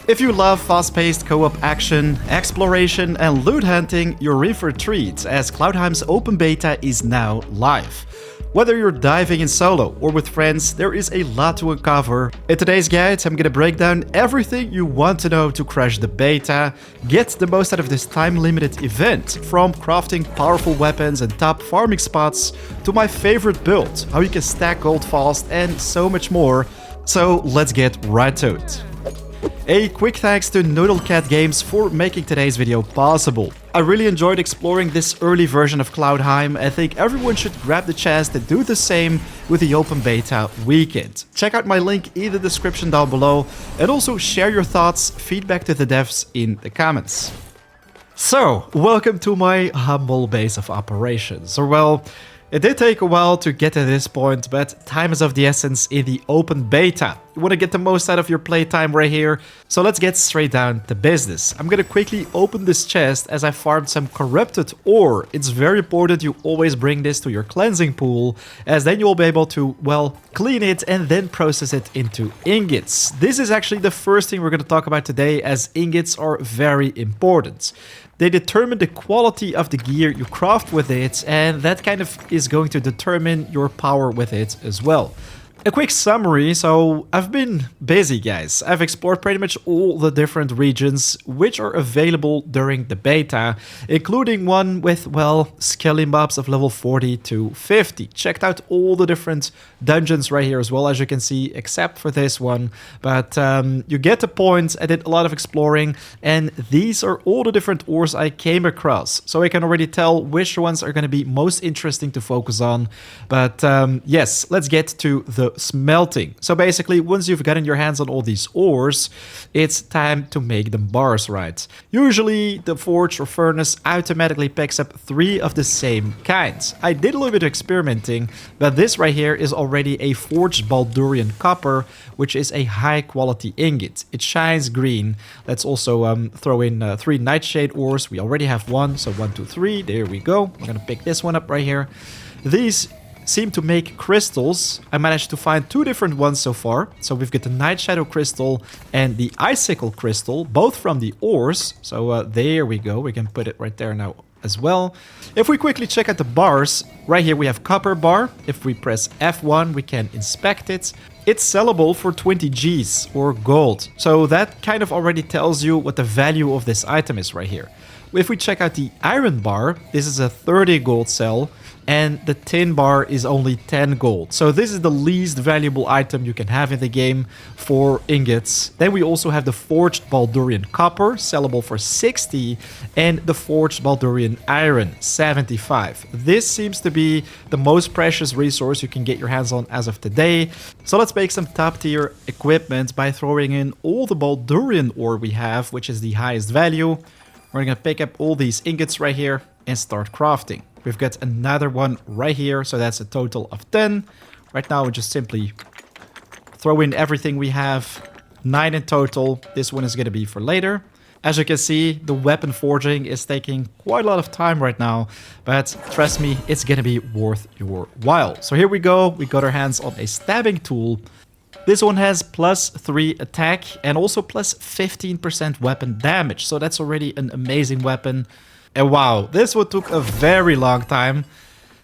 If you love fast-paced co-op action, exploration and loot hunting, you're in for a treat as Cloudheim's open beta is now live. Whether you're diving in solo or with friends, there is a lot to uncover. In today's guide, I'm gonna break down everything you want to know to crush the beta, get the most out of this time-limited event, from crafting powerful weapons and top farming spots, to my favorite build, how you can stack gold fast, and so much more. So let's get right to it. A quick thanks to Noodlecat Games for making today's video possible. I really enjoyed exploring this early version of Cloudheim. I think everyone should grab the chance to do the same with the open beta weekend. Check out my link in the description down below and also share your thoughts, feedback to the devs in the comments. So, welcome to my humble base of operations. Or well, it did take a while to get to this point, but time is of the essence in the open beta. You want to get the most out of your playtime right here, so let's get straight down to business. I'm gonna quickly open this chest as I farmed some corrupted ore. It's very important you always bring this to your cleansing pool, as then you'll be able to, well, clean it and then process it into ingots. This is actually the first thing we're gonna talk about today, as ingots are very important. They determine the quality of the gear you craft with it, and that kind of is going to determine your power with it as well. A quick summary, so I've been busy, guys. I've explored pretty much all the different regions which are available during the beta, including one with, well, skelly mobs of level 40 to 50. Checked out all the different dungeons right here as well, as you can see, except for this one. But you get the point. I did a lot of exploring, and these are all the different ores I came across. So I can already tell which ones are going to be most interesting to focus on. But yes, let's get to the smelting. So basically, once you've gotten your hands on all these ores, it's time to make them bars, right? Usually, the forge or furnace automatically picks up 3 of the same kinds. I did a little bit of experimenting, but this right here is already a forged Baldurian copper, which is a high quality ingot. It shines green. Let's also throw in 3 nightshade ores. We already have 1, so 1, 2, 3. There we go. We're gonna pick this one up right here. These seem to make crystals. I managed to find 2 different ones so far. So we've got the Night Shadow Crystal and the Icicle Crystal, both from the ores. So there we go. We can put it right there now as well. If we quickly check out the bars, right here we have copper bar. If we press F1, we can inspect it. It's sellable for 20 Gs or gold. So that kind of already tells you what the value of this item is right here. If we check out the iron bar, this is a 30 gold sell, and the tin bar is only 10 gold. So this is the least valuable item you can have in the game for ingots. Then we also have the forged Baldurian copper, sellable for 60, and the forged Baldurian iron, 75. This seems to be the most precious resource you can get your hands on as of today. So let's make some top tier equipment by throwing in all the Baldurian ore we have, which is the highest value. We're gonna pick up all these ingots right here and start crafting. We've got another one right here, so that's a total of 10. Right now, we just simply throw in everything we have. 9 in total. This one is gonna be for later. As you can see, the weapon forging is taking quite a lot of time right now, but trust me, it's gonna be worth your while. So here we go. We got our hands on a stabbing tool. This one has +3 attack and also +15% weapon damage. So that's already an amazing weapon. And wow, this one took a very long time.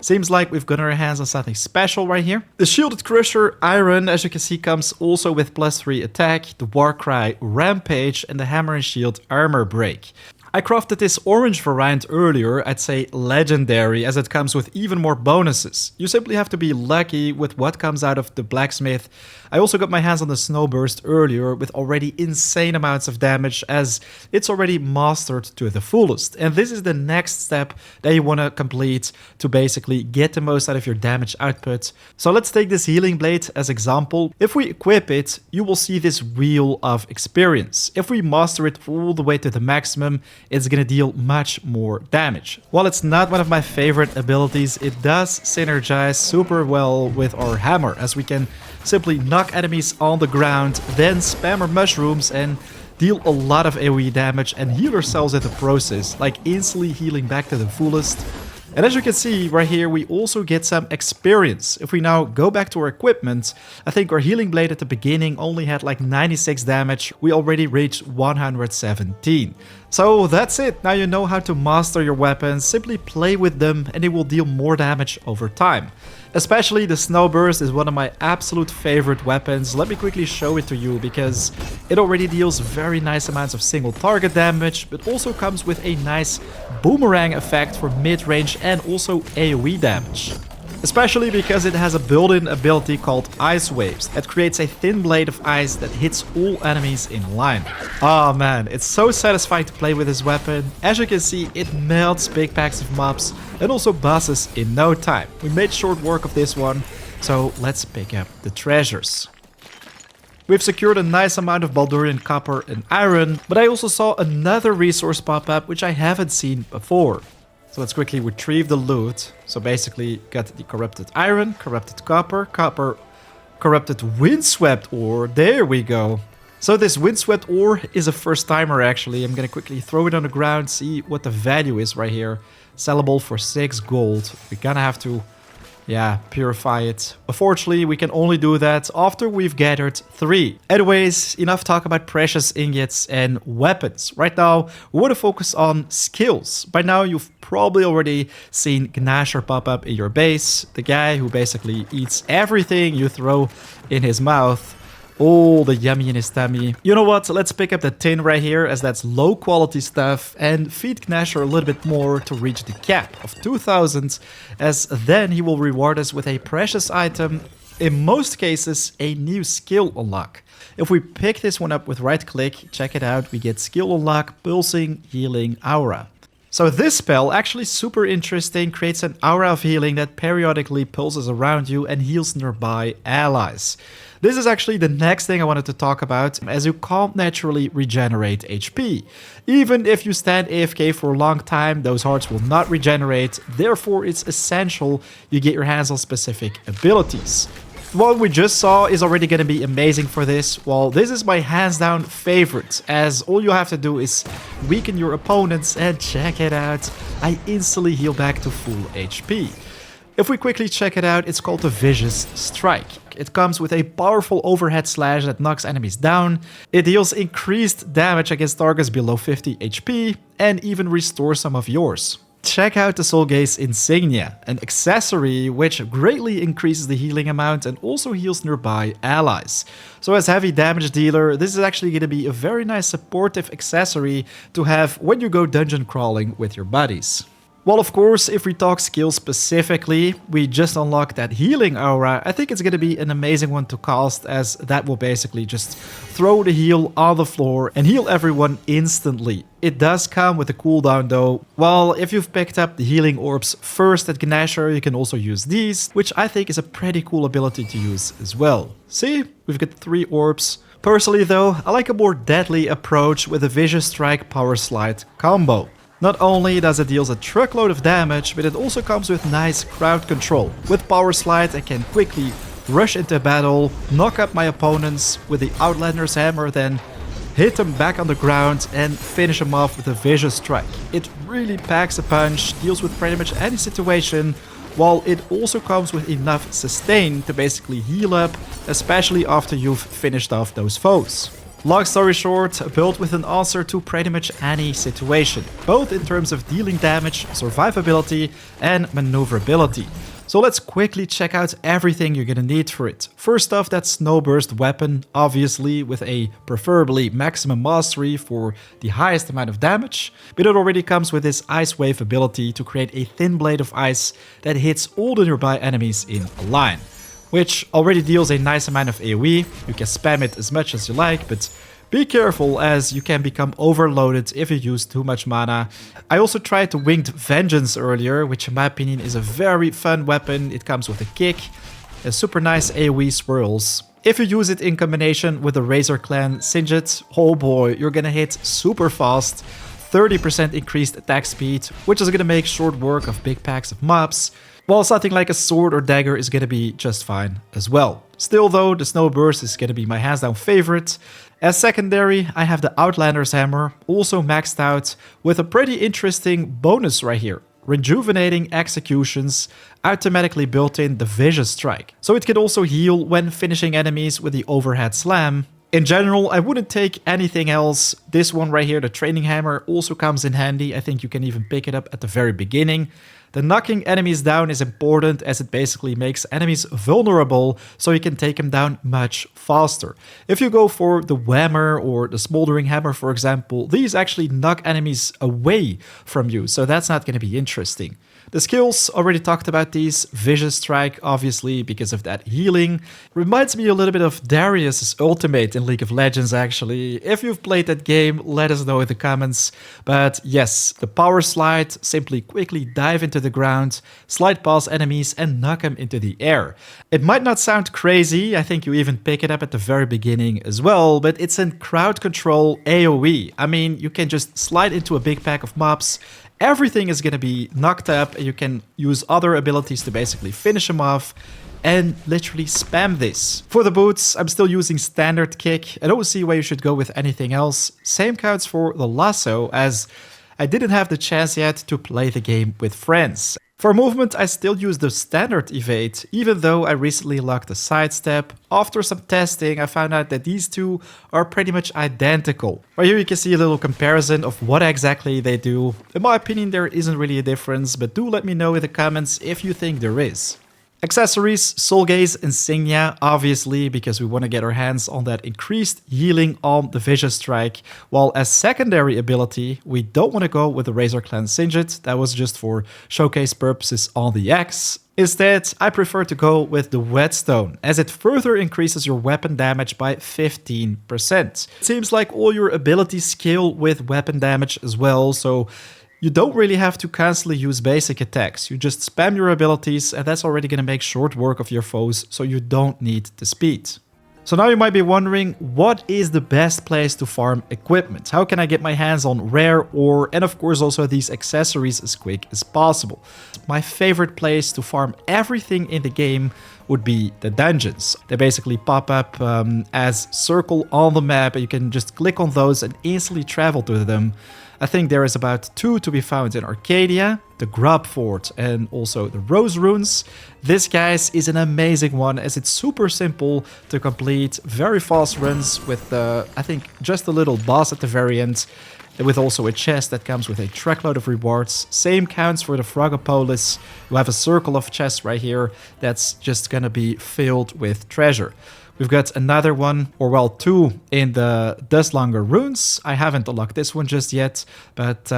Seems like we've got our hands on something special right here. The Shielded Crusher Iron, as you can see, comes also with +3 attack, the Warcry Rampage, and the Hammer and Shield Armor Break. I crafted this orange variant earlier, I'd say legendary, as it comes with even more bonuses. You simply have to be lucky with what comes out of the blacksmith. I also got my hands on the Snowburst earlier with already insane amounts of damage, as it's already mastered to the fullest. And this is the next step that you want to complete to basically get the most out of your damage output. So let's take this healing blade as example. If we equip it, you will see this wheel of experience. If we master it all the way to the maximum, it's gonna deal much more damage. While it's not one of my favorite abilities, it does synergize super well with our hammer, as we can simply knock enemies on the ground, then spam our mushrooms and deal a lot of AoE damage and heal ourselves in the process, like instantly healing back to the fullest. And as you can see right here, we also get some experience. If we now go back to our equipment, I think our healing blade at the beginning only had like 96 damage. We already reached 117. So that's it. Now you know how to master your weapons. Simply play with them and they will deal more damage over time. Especially the Snowburst is one of my absolute favorite weapons. Let me quickly show it to you because it already deals very nice amounts of single target damage, but also comes with a nice boomerang effect for mid-range and also AoE damage. Especially because it has a built-in ability called Ice Waves that creates a thin blade of ice that hits all enemies in line. Oh man, it's so satisfying to play with this weapon. As you can see, it melts big packs of mobs and also bosses in no time. We made short work of this one, so let's pick up the treasures. We've secured a nice amount of Baldurian copper and iron, but I also saw another resource pop up which I haven't seen before. So let's quickly retrieve the loot. So basically got the corrupted iron, corrupted copper, corrupted windswept ore. There we go. So this windswept ore is a first timer actually. I'm gonna quickly throw it on the ground, see what the value is right here. Sellable for 6 gold. We're gonna have to, purify it. Unfortunately, we can only do that after we've gathered 3. Anyways, enough talk about precious ingots and weapons. Right now, we want to focus on skills. By now, you've probably already seen Gnasher pop up in your base. The guy who basically eats everything you throw in his mouth. All the yummy in his tummy. You know what? Let's pick up the tin right here as that's low quality stuff and feed Gnasher a little bit more to reach the cap of 2000 as then he will reward us with a precious item, in most cases a new skill unlock. If we pick this one up with right click, check it out, we get skill unlock, pulsing, healing, aura. So this spell, actually super interesting, creates an aura of healing that periodically pulses around you and heals nearby allies. This is actually the next thing I wanted to talk about, as you can't naturally regenerate HP. Even if you stand AFK for a long time, those hearts will not regenerate, therefore it's essential you get your hands on specific abilities. What we just saw is already going to be amazing for this. Well, this is my hands down favorite, as all you have to do is weaken your opponents and check it out. I instantly heal back to full HP. If we quickly check it out, it's called the Vicious Strike. It comes with a powerful overhead slash that knocks enemies down. It deals increased damage against targets below 50 HP and even restores some of yours. Check out the Soul Gaze Insignia, an accessory which greatly increases the healing amount and also heals nearby allies. So as heavy damage dealer, this is actually going to be a very nice supportive accessory to have when you go dungeon crawling with your buddies. Well, of course, if we talk skills specifically, we just unlocked that healing aura. I think it's going to be an amazing one to cast, as that will basically just throw the heal on the floor and heal everyone instantly. It does come with a cooldown though. Well, if you've picked up the healing orbs first at Gnasher, you can also use these, which I think is a pretty cool ability to use as well. See, we've got 3 orbs. Personally though, I like a more deadly approach with a Vicious Strike Power Slide combo. Not only does it deal a truckload of damage, but it also comes with nice crowd control. With Power Slide, I can quickly rush into battle, knock up my opponents with the Outlander's Hammer, then hit them back on the ground and finish them off with a Vicious Strike. It really packs a punch, deals with pretty much any situation, while it also comes with enough sustain to basically heal up, especially after you've finished off those foes. Long story short, built with an answer to pretty much any situation, both in terms of dealing damage, survivability, and maneuverability. So let's quickly check out everything you're gonna need for it. First off, that Snowburst weapon, obviously with a preferably maximum mastery for the highest amount of damage, but it already comes with this Ice Wave ability to create a thin blade of ice that hits all the nearby enemies in a line, which already deals a nice amount of AoE. You can spam it as much as you like, but be careful as you can become overloaded if you use too much mana. I also tried the Winged Vengeance earlier, which in my opinion is a very fun weapon. It comes with a kick, a super nice AoE swirls. If you use it in combination with the Razor Clan Singed, oh boy, you're gonna hit super fast. 30% increased attack speed, which is gonna make short work of big packs of mobs, while something like a sword or dagger is gonna be just fine as well. Still though, the Snowburst is gonna be my hands down favorite. As secondary, I have the Outlander's Hammer, also maxed out, with a pretty interesting bonus right here. rejuvenating executions, automatically built in the Vicious Strike. So it can also heal when finishing enemies with the overhead slam. In general, I wouldn't take anything else. This one right here, the Training Hammer, also comes in handy. I think you can even pick it up at the very beginning. The knocking enemies down is important as it basically makes enemies vulnerable, so you can take them down much faster. If you go for the Whammer or the Smoldering Hammer, for example, these actually knock enemies away from you, so that's not going to be interesting. The skills, already talked about these. Vicious Strike, obviously, because of that healing. Reminds me a little bit of Darius's ultimate in League of Legends, actually. If you've played that game, let us know in the comments. But yes, the Power Slide, simply quickly dive into the ground, slide past enemies and knock them into the air. It might not sound crazy, I think you even pick it up at the very beginning as well, but it's in crowd control AoE. I mean, you can just slide into a big pack of mobs. Everything is going to be knocked up, and you can use other abilities to basically finish them off and literally spam this. For the boots, I'm still using standard kick. I don't see why you should go with anything else. Same counts for the lasso, as I didn't have the chance yet to play the game with friends. For movement, I still use the standard evade, even though I recently locked the sidestep. After some testing, I found out that these two are pretty much identical. Right here you can see a little comparison of what exactly they do. In my opinion, there isn't really a difference, but do let me know in the comments if you think there is. Accessories, Soul Gaze Insignia, obviously, because we want to get our hands on that increased healing on the Vicious Strike, while as secondary ability, we don't want to go with the Razor Clan Singed. That was just for showcase purposes on the X. Instead, I prefer to go with the Whetstone, as it further increases your weapon damage by 15%. It seems like all your abilities scale with weapon damage as well, so you don't really have to constantly use basic attacks. You just spam your abilities and that's already going to make short work of your foes, so you don't need the speed. So now you might be wondering, what is the best place to farm equipment? How can I get my hands on rare ore and of course also these accessories as quick as possible? My favorite place to farm everything in the game would be the dungeons. They basically pop up as circle on the map and you can just click on those and instantly travel to them. I think there is about 2 to be found in Arcadia, the Grub Fort and also the Rose Runes. This, guys, is an amazing one as it's super simple to complete, very fast runs with, I think, just a little boss at the very end, with also a chest that comes with a truckload of rewards. Same counts for the Frogopolis. You have a circle of chests right here that's just gonna be filled with treasure. We've got another one, or well, 2 in the Dustlonger Runes. I haven't unlocked this one just yet, but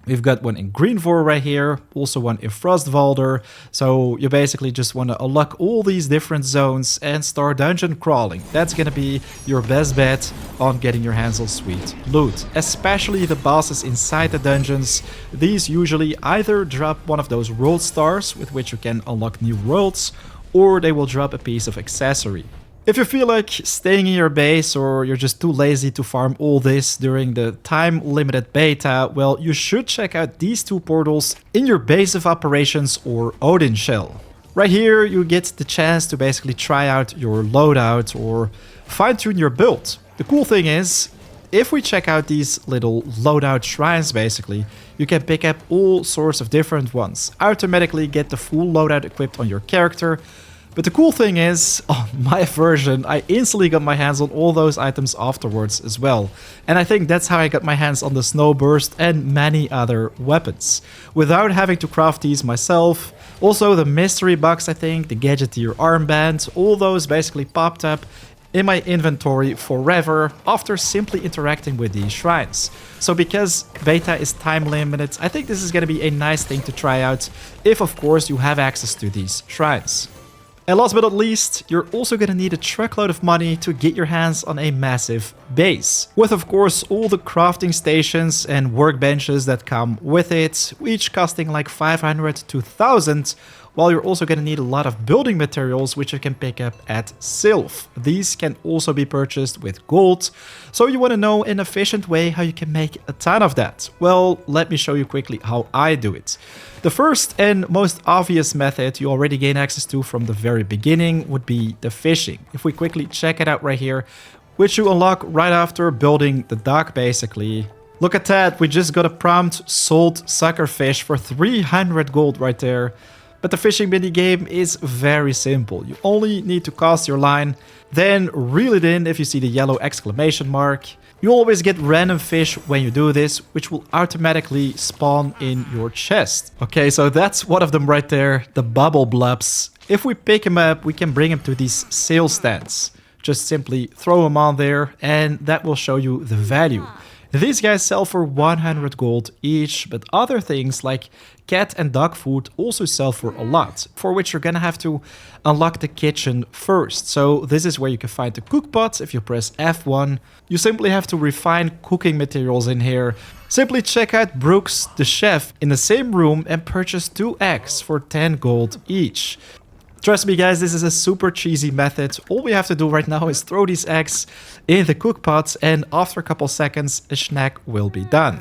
we've got one in Greenvor right here, also one in Frostvalder. So you basically just want to unlock all these different zones and start dungeon crawling. That's going to be your best bet on getting your hands on sweet loot. Especially the bosses inside the dungeons. These usually either drop one of those world stars with which you can unlock new worlds, or they will drop a piece of accessory. If you feel like staying in your base or you're just too lazy to farm all this during the time-limited beta, well, you should check out these 2 portals in your base of operations or Odin Shell. Right here you get the chance to basically try out your loadout or fine-tune your build. The cool thing is, if we check out these little loadout shrines basically, you can pick up all sorts of different ones, automatically get the full loadout equipped on your character. But the cool thing is, on my version, I instantly got my hands on all those items afterwards as well. And I think that's how I got my hands on the Snowburst and many other weapons, without having to craft these myself. Also the mystery box, I think, the Gadgeteer armband, all those basically popped up in my inventory forever after simply interacting with these shrines. So because beta is time limited, I think this is going to be a nice thing to try out if of course you have access to these shrines. And last but not least, you're also going to need a truckload of money to get your hands on a massive base, with of course all the crafting stations and workbenches that come with it, each costing like 500 to 1000, while you're also going to need a lot of building materials which you can pick up at Sylph. These can also be purchased with gold, so you want to know an efficient way how you can make a ton of that. Well, let me show you quickly how I do it. The first and most obvious method you already gain access to from the very beginning would be the fishing. If we quickly check it out right here, which you unlock right after building the dock basically. Look at that, we just got a prompt sold suckerfish for 300 gold right there. But the fishing minigame is very simple. You only need to cast your line, then reel it in if you see the yellow exclamation mark. You always get random fish when you do this, which will automatically spawn in your chest. Okay, so that's one of them right there, the bubble blobs. If we pick him up, we can bring him to these sale stands. Just simply throw him on there and that will show you the value. These guys sell for 100 gold each, but other things like cat and dog food also sell for a lot, for which you're gonna have to unlock the kitchen first. So this is where you can find the cook pot. If you press F1, you simply have to refine cooking materials in here. Simply check out Brooks, the chef, in the same room and purchase 2 eggs for 10 gold each. Trust me guys, this is a super cheesy method. All we have to do right now is throw these eggs in the cook pot and after a couple seconds a snack will be done.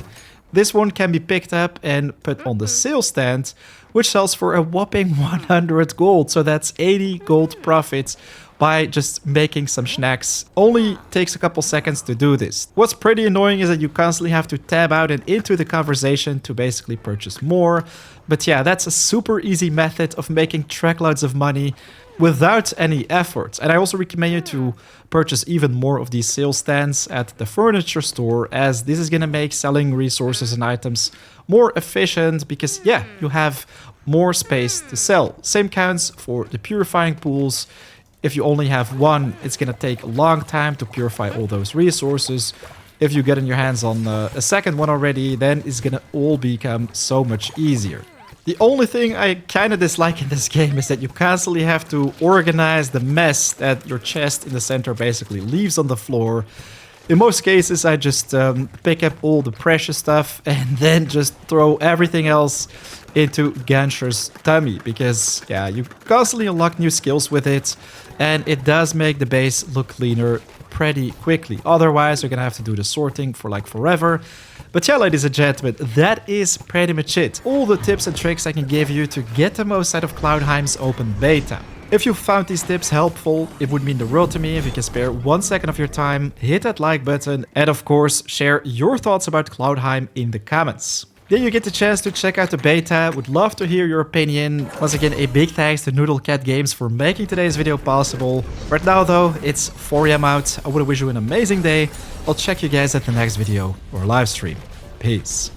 This one can be picked up and put on the sale stand, which sells for a whopping 100 gold. So that's 80 gold profit by just making some snacks. Only takes a couple seconds to do this. What's pretty annoying is that you constantly have to tab out and into the conversation to basically purchase more. But yeah, that's a super easy method of making truckloads of money without any effort. And I also recommend you to purchase even more of these sale stands at the furniture store, as this is going to make selling resources and items more efficient because yeah, you have more space to sell. Same counts for the purifying pools. If you only have one, it's going to take a long time to purify all those resources. If you get in your hands on a second one already, then it's going to all become so much easier. The only thing I kind of dislike in this game is that you constantly have to organize the mess that your chest in the center basically leaves on the floor. In most cases, I just pick up all the precious stuff and then just throw everything else into Gansher's tummy. Because, yeah, you constantly unlock new skills with it. And it does make the base look cleaner pretty quickly. Otherwise, you're gonna have to do the sorting for like forever. But yeah, ladies and gentlemen, that is pretty much it. All the tips and tricks I can give you to get the most out of Cloudheim's open beta. If you found these tips helpful, it would mean the world to me if you can spare 1 second of your time, hit that like button, and of course, share your thoughts about Cloudheim in the comments. Then you get the chance to check out the beta. Would love to hear your opinion. Once again, a big thanks to Noodle Cat Games for making today's video possible. Right now though, it's 4 AM out. I want to wish you an amazing day. I'll check you guys at the next video or live stream. Peace.